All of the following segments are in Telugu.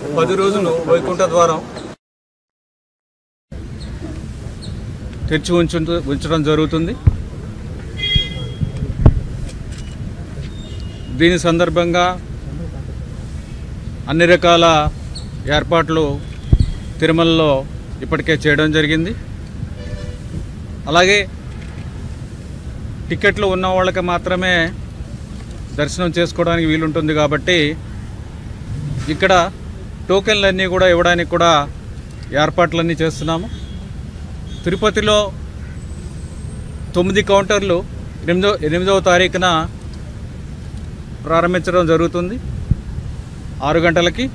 10 రోజులు వైకుంఠ ద్వారం తెరిచి ఉంచడం జరుగుతుంది. దీని సందర్భంగా అన్ని రకాల ఏర్పాట్లు తిరుమలలో ఇప్పటికే చేయడం జరిగింది. అలాగే టికెట్లు ఉన్న వాళ్ళకి మాత్రమే దర్శనం చేసుకోవడానికి వీలుంటుంది కాబట్టి ఇక్కడ టోకెన్లన్నీ కూడా ఇవ్వడానికి కూడా ఏర్పాట్లన్నీ చేస్తున్నాము. తిరుపతిలో 9 కౌంటర్లు 8వ తారీఖున ప్రారంభించడం జరుగుతుంది 6 గంటలకి.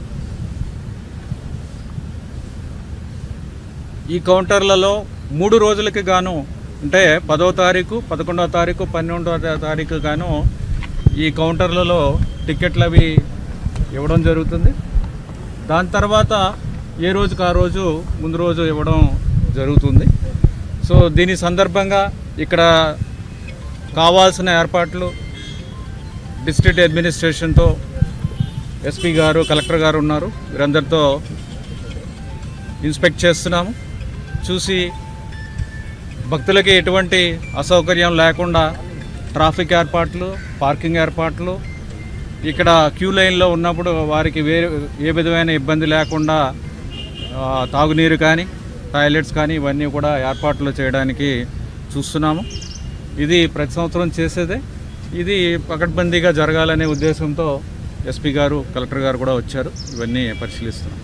ఈ కౌంటర్లలో 3 రోజులకి గాను అంటే 10వ తారీఖు, 11వ తారీఖు, 12వ తారీఖు గాను ఈ కౌంటర్లలో టికెట్లు అవి ఇవ్వడం జరుగుతుంది. దాని తర్వాత ఏ రోజుకి ఆ రోజు ముందు రోజు ఇవ్వడం జరుగుతుంది. సో దీని సందర్భంగా ఇక్కడ కావాల్సిన ఏర్పాట్లు డిస్ట్రిక్ట్ అడ్మినిస్ట్రేషన్తో ఎస్పీ గారు, కలెక్టర్ గారు ఉన్నారు, వీరందరితో ఇన్స్పెక్ట్ చేస్తున్నాము. చూసి భక్తులకి ఎటువంటి అసౌకర్యం లేకుండా ట్రాఫిక్ ఏర్పాట్లు, పార్కింగ్ ఏర్పాట్లు, ఇక్కడ క్యూ లైన్లో ఉన్నప్పుడు వారికి ఏ విధమైన ఇబ్బంది లేకుండా తాగునీరు కానీ టాయిలెట్స్ కానీ ఇవన్నీ కూడా ఏర్పాట్లు చేయడానికి చూస్తున్నాము. ఇది ప్రతి సంవత్సరం చేసేదే. ఇది పకడ్బందీగా జరగాలనే ఉద్దేశంతో ఎస్పీ గారు, కలెక్టర్ గారు కూడా వచ్చారు. ఇవన్నీ పరిశీలిస్తున్నాం.